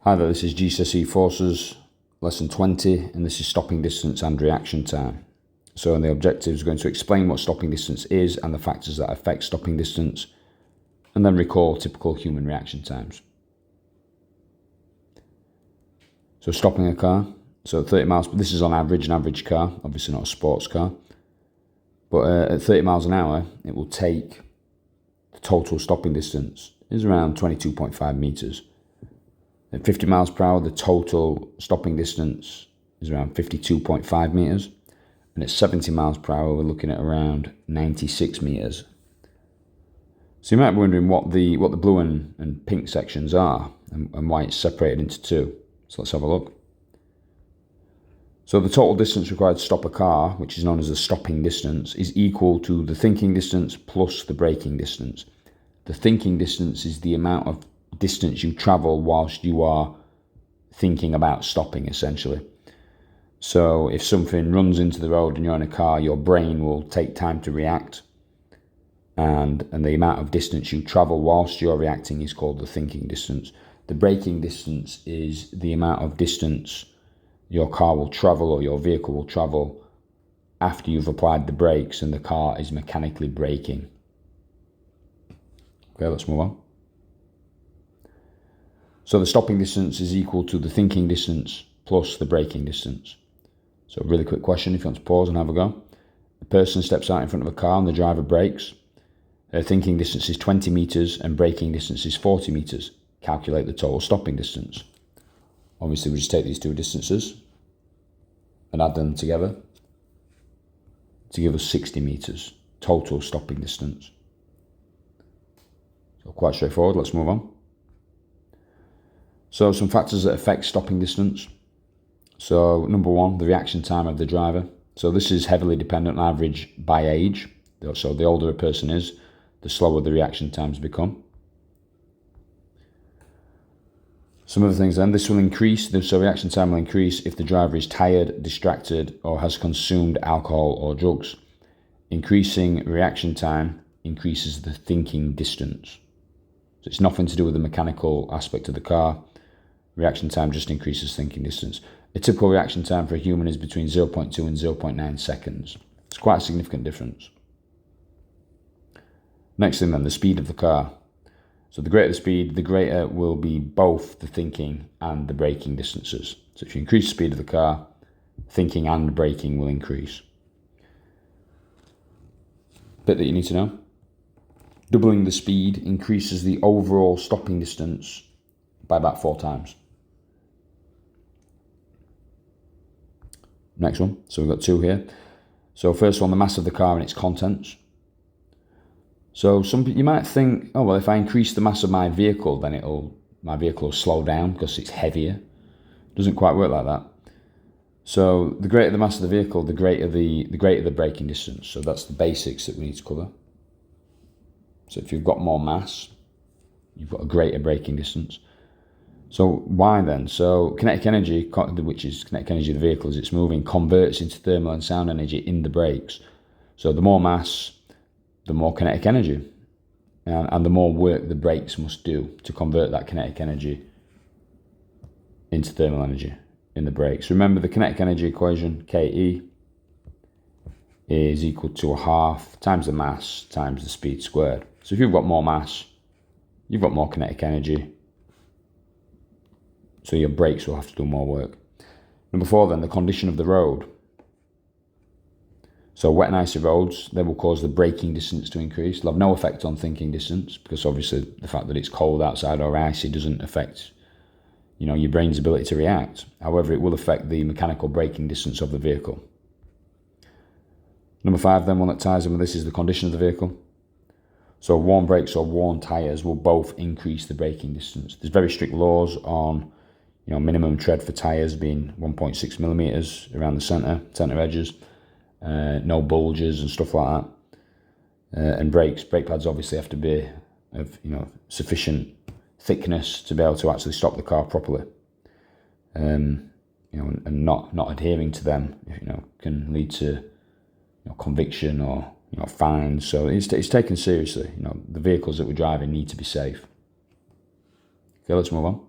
Hi there, this is GCSE Forces, lesson 20, and this is stopping distance and reaction time. So the objective is going to explain what stopping distance is and the factors that affect stopping distance, and then recall typical human reaction times. So stopping a car, so at 30 miles, this is on average, an average car, obviously not a sports car, but at 30 miles an hour, it will take, the total stopping distance is around 22.5 meters. At 50 miles per hour, the total stopping distance is around 52.5 meters. And at 70 miles per hour, we're looking at around 96 meters. So you might be wondering what the blue and pink sections are and why it's separated into two. So let's have a look. So the total distance required to stop a car, which is known as the stopping distance, is equal to the thinking distance plus the braking distance. The thinking distance is the amount of distance you travel whilst you are thinking about stopping, essentially. So if something runs into the road and you're in a car, your brain will take time to react, and the amount of distance you travel whilst you're reacting is called the thinking distance. The braking distance is the amount of distance your car will travel or your vehicle will travel after you've applied the brakes and the car is mechanically braking. Okay, let's move on. So the stopping distance is equal to the thinking distance plus the braking distance. So a really quick question if you want to pause and have a go. A person steps out in front of a car and the driver brakes. Her thinking distance is 20 meters and braking distance is 40 meters. Calculate the total stopping distance. Obviously we just take these two distances and add them together to give us 60 meters total stopping distance. So quite straightforward, let's move on. So some factors that affect stopping distance. So number one, the reaction time of the driver. So this is heavily dependent on average by age. So the older a person is, the slower the reaction times become. Some other things then, this will increase, so reaction time will increase if the driver is tired, distracted, or has consumed alcohol or drugs. Increasing reaction time increases the thinking distance. So it's nothing to do with the mechanical aspect of the car. Reaction time just increases thinking distance. A typical reaction time for a human is between 0.2 and 0.9 seconds. It's quite a significant difference. Next thing then, the speed of the car. So the greater the speed, the greater will be both the thinking and the braking distances. So if you increase the speed of the car, thinking and braking will increase. Bit that you need to know. Doubling the speed increases the overall stopping distance by about 4 times. Next one, so we've got 2 here. So first one, the mass of the car and its contents. So you might think, oh well, if I increase the mass of my vehicle, then my vehicle will slow down because it's heavier. It doesn't quite work like that. So the greater the mass of the vehicle, the greater the braking distance. So that's the basics that we need to cover. So if you've got more mass, you've got a greater braking distance. So why then? So kinetic energy, which is kinetic energy of the vehicle as it's moving, converts into thermal and sound energy in the brakes. So the more mass, the more kinetic energy. And the more work the brakes must do to convert that kinetic energy into thermal energy in the brakes. Remember the kinetic energy equation, KE, is equal to a half times the mass times the speed squared. So if you've got more mass, you've got more kinetic energy. So your brakes will have to do more work. Number 4 then, the condition of the road. So wet and icy roads, they will cause the braking distance to increase. They'll have no effect on thinking distance because obviously the fact that it's cold outside or icy doesn't affect, your brain's ability to react. However, it will affect the mechanical braking distance of the vehicle. Number 5 then, one that ties in with this is the condition of the vehicle. So worn brakes or worn tyres will both increase the braking distance. There's very strict laws on minimum tread for tyres being 1.6 millimeters around the centre edges, no bulges and stuff like that. And brake pads obviously have to be of sufficient thickness to be able to actually stop the car properly. And not adhering to them, can lead to conviction or fines. So it's taken seriously. The vehicles that we're driving need to be safe. Okay, let's move on.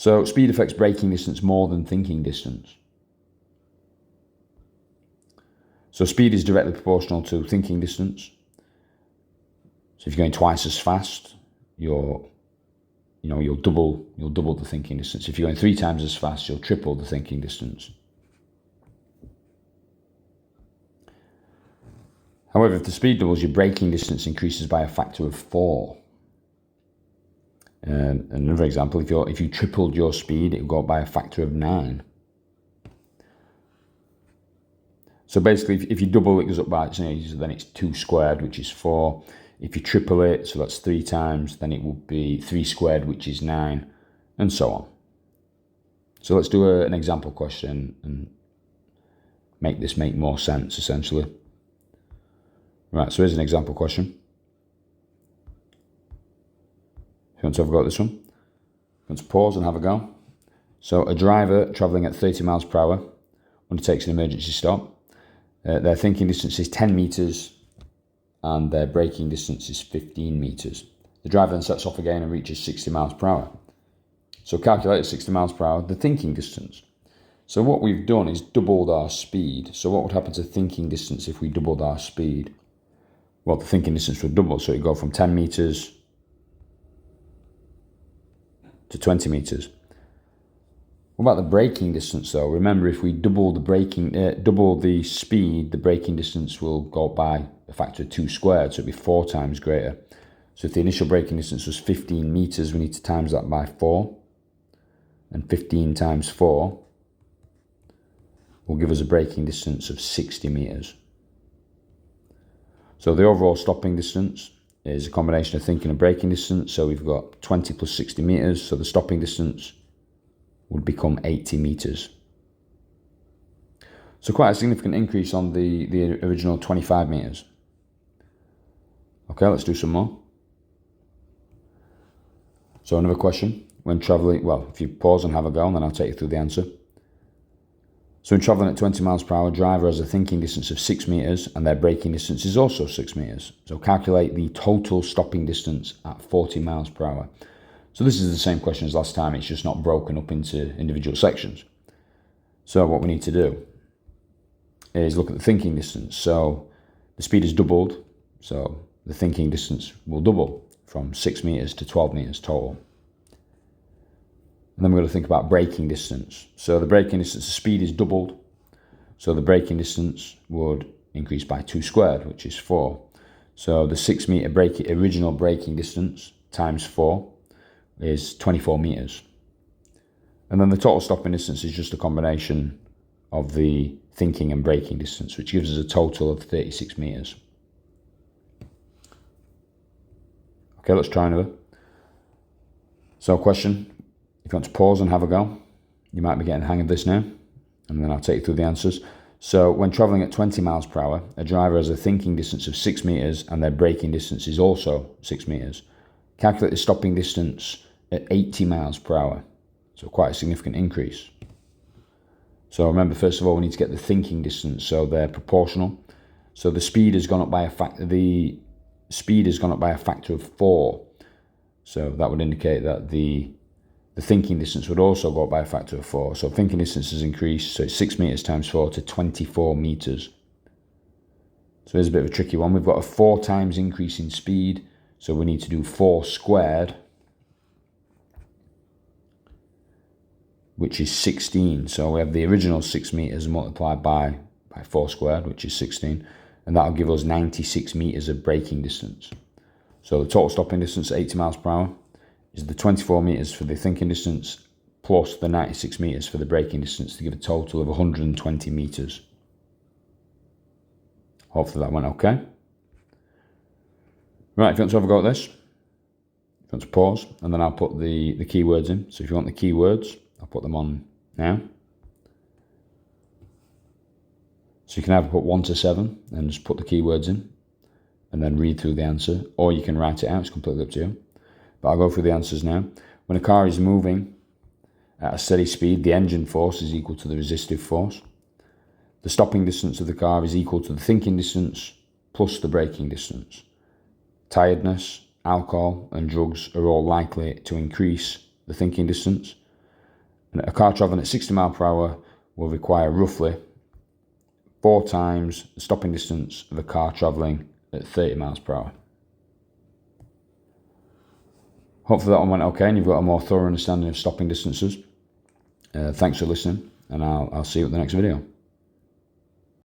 So speed affects braking distance more than thinking distance. So speed is directly proportional to thinking distance. So if you're going twice as fast, you'll double the thinking distance. If you're going 3 times as fast, you'll triple the thinking distance. However, if the speed doubles, your braking distance increases by a factor of 4. Another example, if you tripled your speed, it would go up by a factor of 9. So basically, if you double, it goes up by, then it's 2 squared, which is 4. If you triple it, so that's 3 times, then it will be 3 squared, which is 9, and so on. So let's do an example question and make this make more sense, essentially. Right, so here's an example question. If you want to have a go at this one, you want to pause and have a go. So a driver travelling at 30 miles per hour undertakes an emergency stop. Their thinking distance is 10 metres and their braking distance is 15 metres. The driver then sets off again and reaches 60 miles per hour. So calculate at 60 miles per hour the thinking distance. So what we've done is doubled our speed. So what would happen to thinking distance if we doubled our speed? Well, the thinking distance would double, so it would go from 10 metres to 20 metres. What about the braking distance though? Remember, if we double the speed, the braking distance will go up by a factor of 2 squared, so it'll be 4 times greater. So if the initial braking distance was 15 metres, we need to times that by 4. And 15 times 4 will give us a braking distance of 60 metres. So the overall stopping distance is a combination of thinking and braking distance. So we've got 20 plus 60 metres, so the stopping distance would become 80 metres. So quite a significant increase on the original 25 metres. Okay, let's do some more. So another question. When travelling, well, if you pause and have a go, and then I'll take you through the answer. So when travelling at 20 miles per hour, driver has a thinking distance of 6 metres and their braking distance is also 6 metres. So calculate the total stopping distance at 40 miles per hour. So this is the same question as last time, it's just not broken up into individual sections. So what we need to do is look at the thinking distance. So the speed is doubled, so the thinking distance will double from 6 metres to 12 metres total. And then we're going to think about braking distance. So the braking distance, the speed is doubled. So the braking distance would increase by 2 squared, which is 4. So the 6 metre original braking distance times 4 is 24 metres. And then the total stopping distance is just a combination of the thinking and braking distance, which gives us a total of 36 metres. Okay, let's try another. So question. If you want to pause and have a go, you might be getting the hang of this now, and then I'll take you through the answers. So when travelling at 20 miles per hour, a driver has a thinking distance of 6 metres and their braking distance is also 6 metres. Calculate the stopping distance at 80 miles per hour. So quite a significant increase. So remember, first of all, we need to get the thinking distance, so they're proportional. So the speed has gone up by a factor. The speed has gone up by a factor of 4. So that would indicate that the thinking distance would also go up by a factor of 4. So thinking distance has increased, so it's 6 metres times 4 to 24 metres. So here's a bit of a tricky one. We've got a 4 times increase in speed, so we need to do 4 squared, which is 16. So we have the original 6 metres multiplied by 4 squared, which is 16, and that'll give us 96 metres of braking distance. So the total stopping distance at 80 miles per hour is the 24 metres for the thinking distance plus the 96 metres for the braking distance to give a total of 120 metres. Hopefully that went okay. Right, if you want to have a go at this, if you want to pause, and then I'll put the keywords in. So if you want the keywords, I'll put them on now. So you can either put 1 to 7 and just put the keywords in and then read through the answer, or you can write it out, it's completely up to you. But I'll go through the answers now. When a car is moving at a steady speed, the engine force is equal to the resistive force. The stopping distance of the car is equal to the thinking distance plus the braking distance. Tiredness, alcohol and drugs are all likely to increase the thinking distance. And a car travelling at 60 miles per hour will require roughly 4 times the stopping distance of a car travelling at 30 miles per hour. Hopefully that one went okay and you've got a more thorough understanding of stopping distances. Thanks for listening, and I'll see you at the next video.